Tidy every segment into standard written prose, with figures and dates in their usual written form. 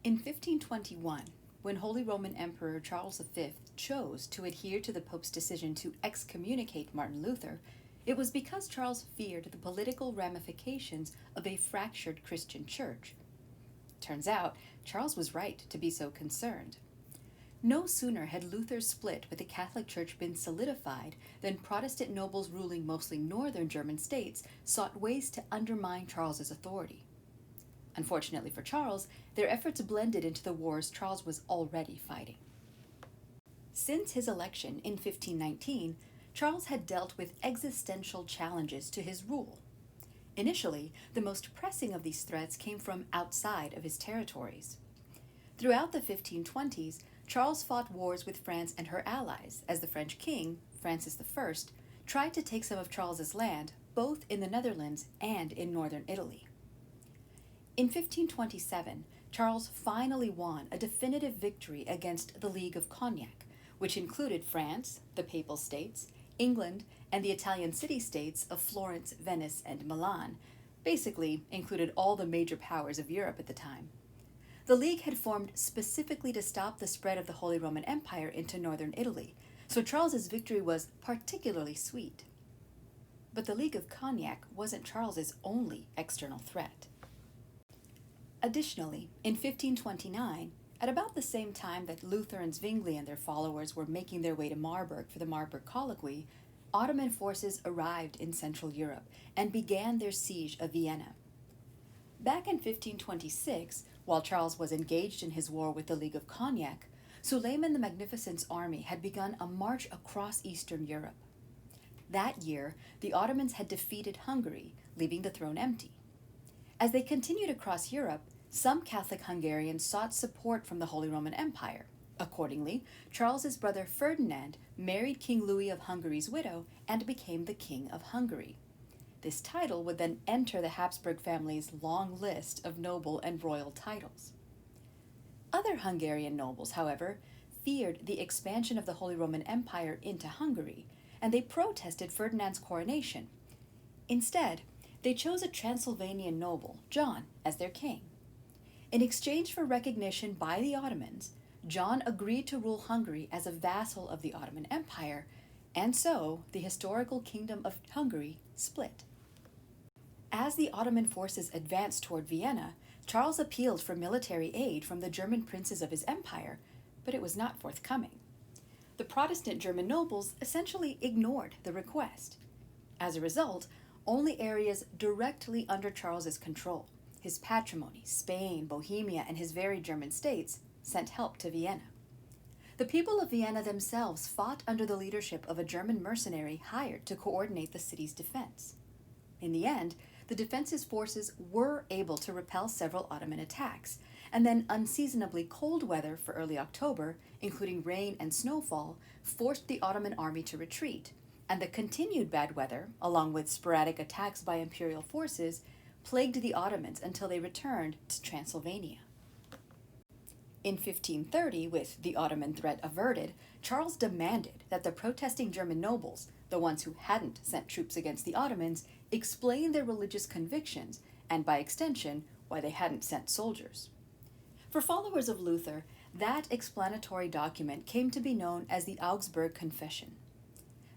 In 1521, when Holy Roman Emperor Charles V chose to adhere to the Pope's decision to excommunicate Martin Luther, it was because Charles feared the political ramifications of a fractured Christian church. Turns out, Charles was right to be so concerned. No sooner had Luther's split with the Catholic Church been solidified than Protestant nobles ruling mostly northern German states sought ways to undermine Charles's authority. Unfortunately for Charles, their efforts blended into the wars Charles was already fighting. Since his election in 1519, Charles had dealt with existential challenges to his rule. Initially, the most pressing of these threats came from outside of his territories. Throughout the 1520s, Charles fought wars with France and her allies as the French king, Francis I, tried to take some of Charles's land, both in the Netherlands and in northern Italy. In 1527, Charles finally won a definitive victory against the League of Cognac, which included France, the Papal States, England, and the Italian city-states of Florence, Venice, and Milan, basically included all the major powers of Europe at the time. The League had formed specifically to stop the spread of the Holy Roman Empire into northern Italy, so Charles's victory was particularly sweet. But the League of Cognac wasn't Charles's only external threat. Additionally, in 1529, at about the same time that Luther and Zwingli and their followers were making their way to Marburg for the Marburg Colloquy, Ottoman forces arrived in Central Europe and began their siege of Vienna. Back in 1526, while Charles was engaged in his war with the League of Cognac, Suleiman the Magnificent's army had begun a march across Eastern Europe. That year, the Ottomans had defeated Hungary, leaving the throne empty. As they continued across Europe, some Catholic Hungarians sought support from the Holy Roman Empire. Accordingly, Charles's brother Ferdinand married King Louis of Hungary's widow and became the King of Hungary. This title would then enter the Habsburg family's long list of noble and royal titles. Other Hungarian nobles, however, feared the expansion of the Holy Roman Empire into Hungary, and they protested Ferdinand's coronation. Instead, they chose a Transylvanian noble, John, as their king. In exchange for recognition by the Ottomans, John agreed to rule Hungary as a vassal of the Ottoman Empire, and so the historical kingdom of Hungary split. As the Ottoman forces advanced toward Vienna, Charles appealed for military aid from the German princes of his empire, but it was not forthcoming. The Protestant German nobles essentially ignored the request. As a result, only areas directly under Charles's control, his patrimony, Spain, Bohemia, and his very German states, sent help to Vienna. The people of Vienna themselves fought under the leadership of a German mercenary hired to coordinate the city's defense. In the end, the defense's forces were able to repel several Ottoman attacks, and then unseasonably cold weather for early October, including rain and snowfall, forced the Ottoman army to retreat, and the continued bad weather, along with sporadic attacks by imperial forces, plagued the Ottomans until they returned to Transylvania. In 1530, with the Ottoman threat averted, Charles demanded that the protesting German nobles, the ones who hadn't sent troops against the Ottomans, explain their religious convictions, and by extension, why they hadn't sent soldiers. For followers of Luther, that explanatory document came to be known as the Augsburg Confession.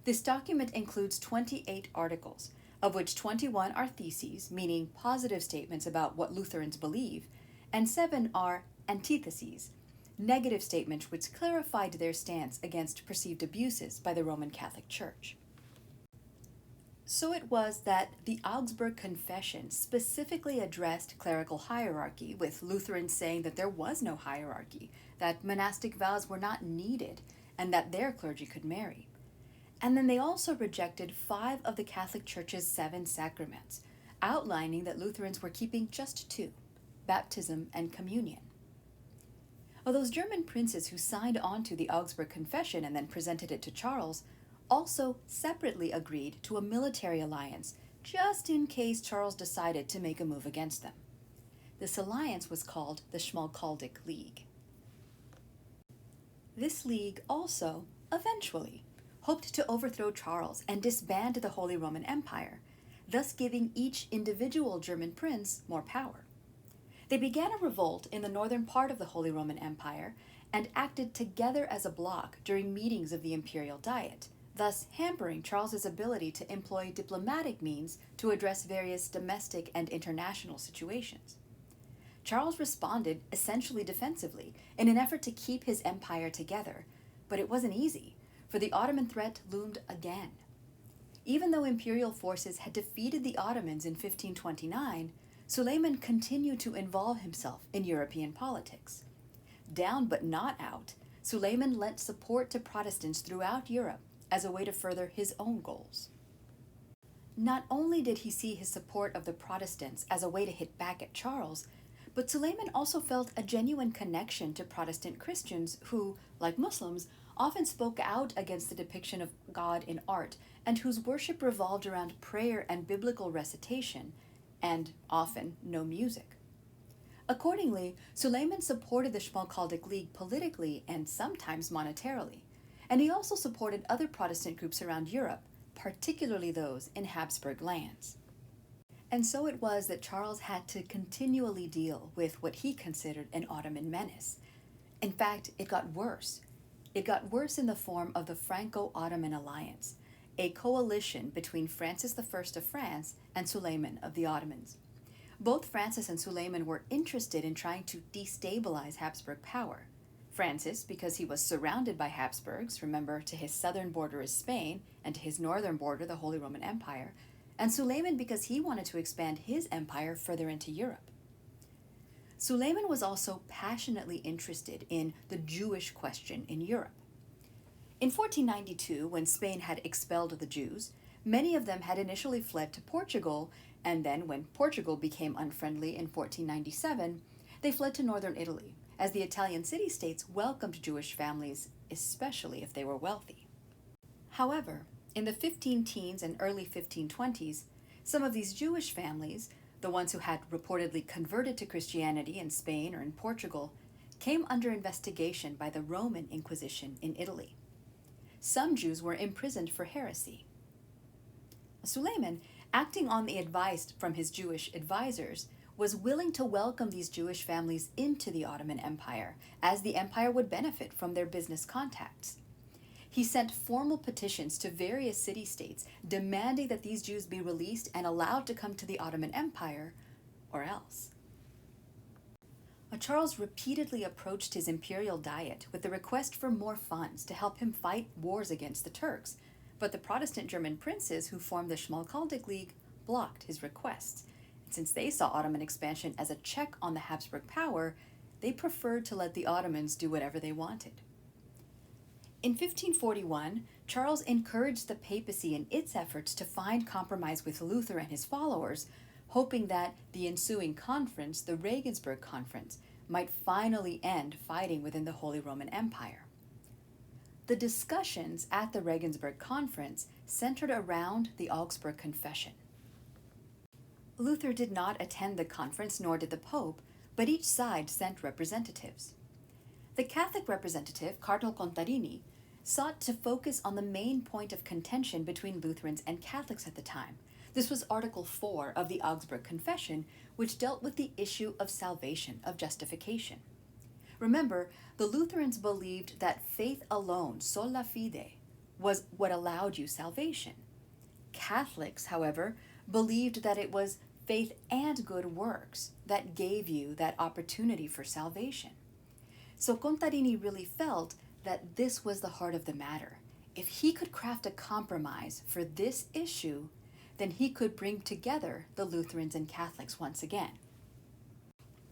This document includes 28 articles, of which 21 are theses, meaning positive statements about what Lutherans believe, and 7 are antitheses, negative statements which clarified their stance against perceived abuses by the Roman Catholic Church. So it was that the Augsburg Confession specifically addressed clerical hierarchy, with Lutherans saying that there was no hierarchy, that monastic vows were not needed, and that their clergy could marry. And then they also rejected 5 of the Catholic Church's 7 sacraments, outlining that Lutherans were keeping just 2, baptism and communion. Well, those German princes who signed on to the Augsburg Confession and then presented it to Charles also separately agreed to a military alliance, just in case Charles decided to make a move against them. This alliance was called the Schmalkaldic League. This league also, eventually, hoped to overthrow Charles and disband the Holy Roman Empire, thus giving each individual German prince more power. They began a revolt in the northern part of the Holy Roman Empire and acted together as a bloc during meetings of the imperial diet, thus hampering Charles's ability to employ diplomatic means to address various domestic and international situations. Charles responded essentially defensively in an effort to keep his empire together, but it wasn't easy, for the Ottoman threat loomed again. Even though imperial forces had defeated the Ottomans in 1529, Suleiman continued to involve himself in European politics. Down but not out, Suleiman lent support to Protestants throughout Europe as a way to further his own goals. Not only did he see his support of the Protestants as a way to hit back at Charles, but Suleiman also felt a genuine connection to Protestant Christians who, like Muslims, often spoke out against the depiction of God in art and whose worship revolved around prayer and biblical recitation, and often no music. Accordingly, Suleiman supported the Schmalkaldic League politically and sometimes monetarily, and he also supported other Protestant groups around Europe, particularly those in Habsburg lands. And so it was that Charles had to continually deal with what he considered an Ottoman menace. In fact, it got worse. It got worse in the form of the Franco-Ottoman alliance, a coalition between Francis I of France and Suleiman of the Ottomans. Both Francis and Suleiman were interested in trying to destabilize Habsburg power. Francis, because he was surrounded by Habsburgs, remember, to his southern border is Spain, and to his northern border the Holy Roman Empire, and Suleiman because he wanted to expand his empire further into Europe. Suleiman was also passionately interested in the Jewish question in Europe. In 1492, when Spain had expelled the Jews, many of them had initially fled to Portugal, and then when Portugal became unfriendly in 1497, they fled to northern Italy, as the Italian city-states welcomed Jewish families, especially if they were wealthy. However, in the 15-teens and early 1520s, some of these Jewish families, the ones who had reportedly converted to Christianity in Spain or in Portugal, came under investigation by the Roman Inquisition in Italy. Some Jews were imprisoned for heresy. Suleiman, acting on the advice from his Jewish advisors, was willing to welcome these Jewish families into the Ottoman Empire, as the empire would benefit from their business contacts. He sent formal petitions to various city-states demanding that these Jews be released and allowed to come to the Ottoman Empire, or else. Charles repeatedly approached his imperial diet with the request for more funds to help him fight wars against the Turks, but the Protestant German princes who formed the Schmalkaldic League blocked his requests. And since they saw Ottoman expansion as a check on the Habsburg power, they preferred to let the Ottomans do whatever they wanted. In 1541, Charles encouraged the papacy in its efforts to find compromise with Luther and his followers, hoping that the ensuing conference, the Regensburg Conference, might finally end fighting within the Holy Roman Empire. The discussions at the Regensburg Conference centered around the Augsburg Confession. Luther did not attend the conference, nor did the Pope, but each side sent representatives. The Catholic representative, Cardinal Contarini, sought to focus on the main point of contention between Lutherans and Catholics at the time. This was Article 4 of the Augsburg Confession, which dealt with the issue of salvation, of justification. Remember, the Lutherans believed that faith alone, sola fide, was what allowed you salvation. Catholics, however, believed that it was faith and good works that gave you that opportunity for salvation. So Contarini really felt that this was the heart of the matter. If he could craft a compromise for this issue, then he could bring together the Lutherans and Catholics once again.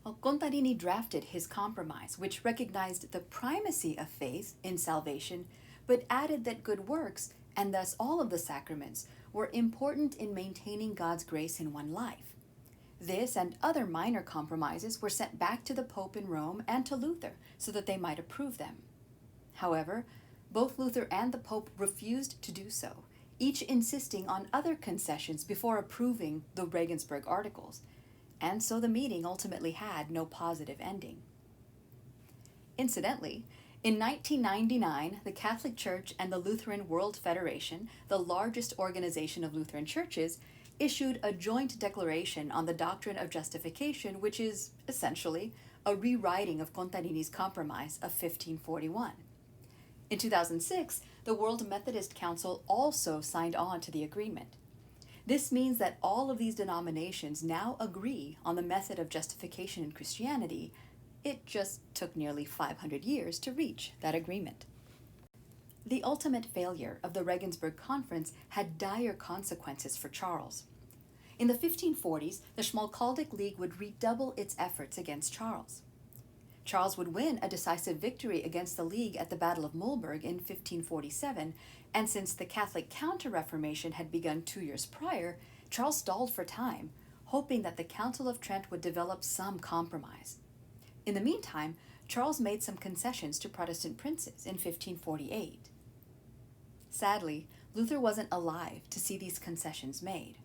Well, Contarini drafted his compromise, which recognized the primacy of faith in salvation, but added that good works, and thus all of the sacraments, were important in maintaining God's grace in one life. This and other minor compromises were sent back to the Pope in Rome and to Luther so that they might approve them. However, both Luther and the Pope refused to do so, each insisting on other concessions before approving the Regensburg Articles, and so the meeting ultimately had no positive ending. Incidentally, in 1999, the Catholic Church and the Lutheran World Federation, the largest organization of Lutheran churches, issued a joint declaration on the doctrine of justification, which is, essentially, a rewriting of Contarini's Compromise of 1541. In 2006, the World Methodist Council also signed on to the agreement. This means that all of these denominations now agree on the method of justification in Christianity. It just took nearly 500 years to reach that agreement. The ultimate failure of the Regensburg Conference had dire consequences for Charles. In the 1540s, the Schmalkaldic League would redouble its efforts against Charles. Charles would win a decisive victory against the League at the Battle of Mulberg in 1547, and since the Catholic Counter-Reformation had begun 2 years prior, Charles stalled for time, hoping that the Council of Trent would develop some compromise. In the meantime, Charles made some concessions to Protestant princes in 1548. Sadly, Luther wasn't alive to see these concessions made.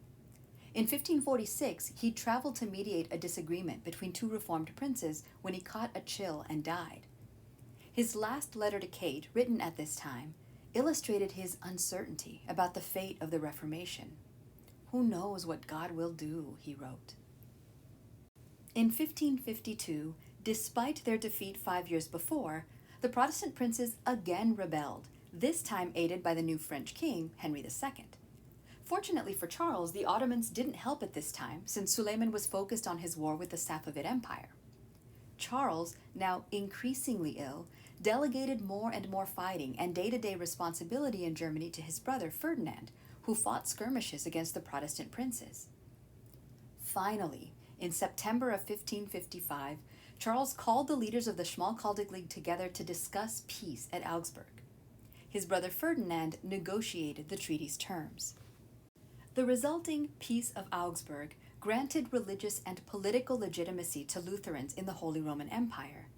In 1546, he traveled to mediate a disagreement between two Reformed princes when he caught a chill and died. His last letter to Kate, written at this time, illustrated his uncertainty about the fate of the Reformation. "Who knows what God will do," he wrote. In 1552, despite their defeat 5 years before, the Protestant princes again rebelled, this time aided by the new French king, Henry II. Fortunately for Charles, the Ottomans didn't help at this time, since Suleiman was focused on his war with the Safavid Empire. Charles, now increasingly ill, delegated more and more fighting and day-to-day responsibility in Germany to his brother Ferdinand, who fought skirmishes against the Protestant princes. Finally, in September of 1555, Charles called the leaders of the Schmalkaldic League together to discuss peace at Augsburg. His brother Ferdinand negotiated the treaty's terms. The resulting Peace of Augsburg granted religious and political legitimacy to Lutherans in the Holy Roman Empire.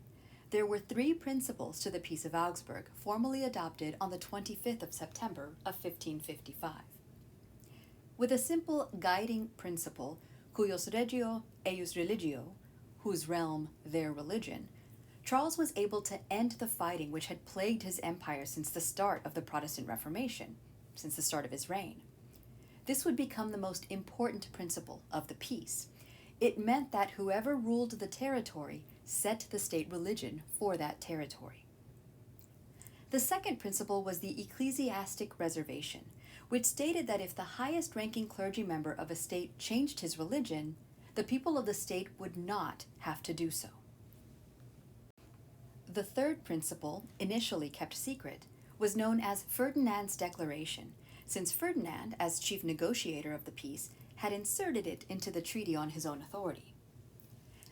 There were 3 principles to the Peace of Augsburg, formally adopted on the 25th of September of 1555. With a simple guiding principle, cujus regio eius religio, whose realm, their religion, Charles was able to end the fighting which had plagued his empire since the start of the Protestant Reformation, since the start of his reign. This would become the most important principle of the peace. It meant that whoever ruled the territory set the state religion for that territory. The second principle was the ecclesiastic reservation, which stated that if the highest-ranking clergy member of a state changed his religion, the people of the state would not have to do so. The third principle, initially kept secret, was known as Ferdinand's Declaration, since Ferdinand, as chief negotiator of the peace, had inserted it into the treaty on his own authority.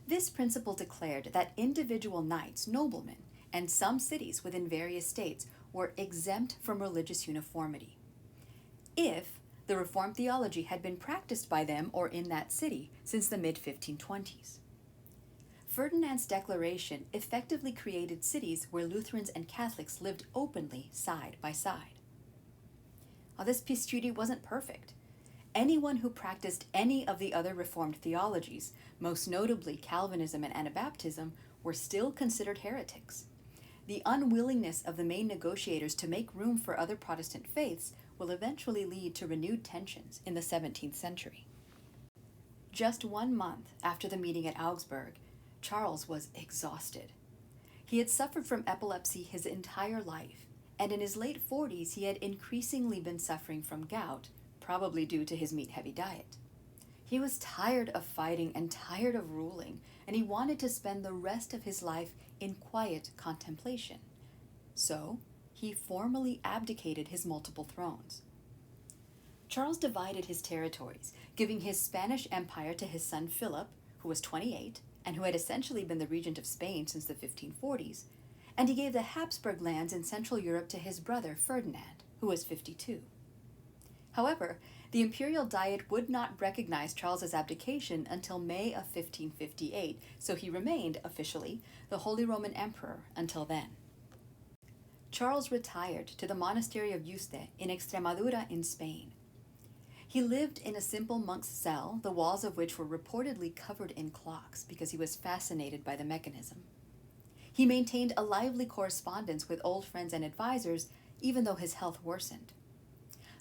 This principle declared that individual knights, noblemen, and some cities within various states were exempt from religious uniformity, if the Reformed theology had been practiced by them or in that city since the mid-1520s. Ferdinand's declaration effectively created cities where Lutherans and Catholics lived openly side by side. Now, this peace treaty wasn't perfect. Anyone who practiced any of the other Reformed theologies, most notably Calvinism and Anabaptism, were still considered heretics. The unwillingness of the main negotiators to make room for other Protestant faiths will eventually lead to renewed tensions in the 17th century. Just 1 month after the meeting at Augsburg, Charles was exhausted. He had suffered from epilepsy his entire life, and in his late 40s he had increasingly been suffering from gout, probably due to his meat-heavy diet. He was tired of fighting and tired of ruling, and he wanted to spend the rest of his life in quiet contemplation. So, he formally abdicated his multiple thrones. Charles divided his territories, giving his Spanish Empire to his son Philip, who was 28, and who had essentially been the regent of Spain since the 1540s, and he gave the Habsburg lands in Central Europe to his brother Ferdinand, who was 52. However, the imperial diet would not recognize Charles's abdication until May of 1558, so he remained, officially, the Holy Roman Emperor until then. Charles retired to the monastery of Yuste in Extremadura in Spain. He lived in a simple monk's cell, the walls of which were reportedly covered in clocks because he was fascinated by the mechanism. He maintained a lively correspondence with old friends and advisors, even though his health worsened.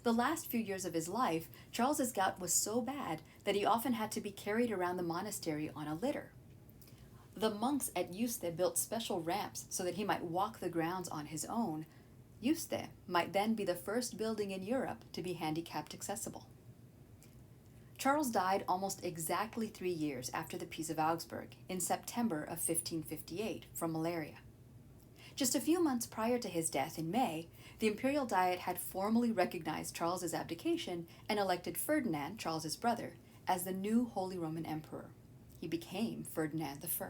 The last few years of his life, Charles's gout was so bad that he often had to be carried around the monastery on a litter. The monks at Yuste built special ramps so that he might walk the grounds on his own. Yuste might then be the first building in Europe to be handicapped accessible. Charles died almost exactly 3 years after the Peace of Augsburg, in September of 1558, from malaria. Just a few months prior to his death in May, the Imperial Diet had formally recognized Charles's abdication and elected Ferdinand, Charles's brother, as the new Holy Roman Emperor. He became Ferdinand I.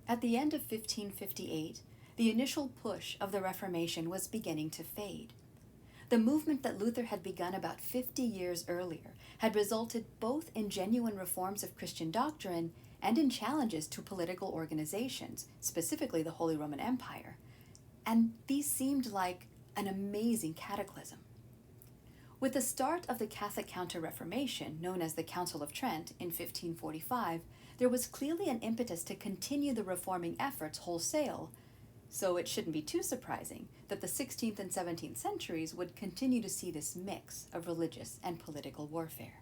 At the end of 1558, the initial push of the Reformation was beginning to fade. The movement that Luther had begun about 50 years earlier had resulted both in genuine reforms of Christian doctrine and in challenges to political organizations, specifically the Holy Roman Empire, and these seemed like an amazing cataclysm. With the start of the Catholic Counter-Reformation, known as the Council of Trent in 1545, there was clearly an impetus to continue the reforming efforts wholesale, so it shouldn't be too surprising that the 16th and 17th centuries would continue to see this mix of religious and political warfare.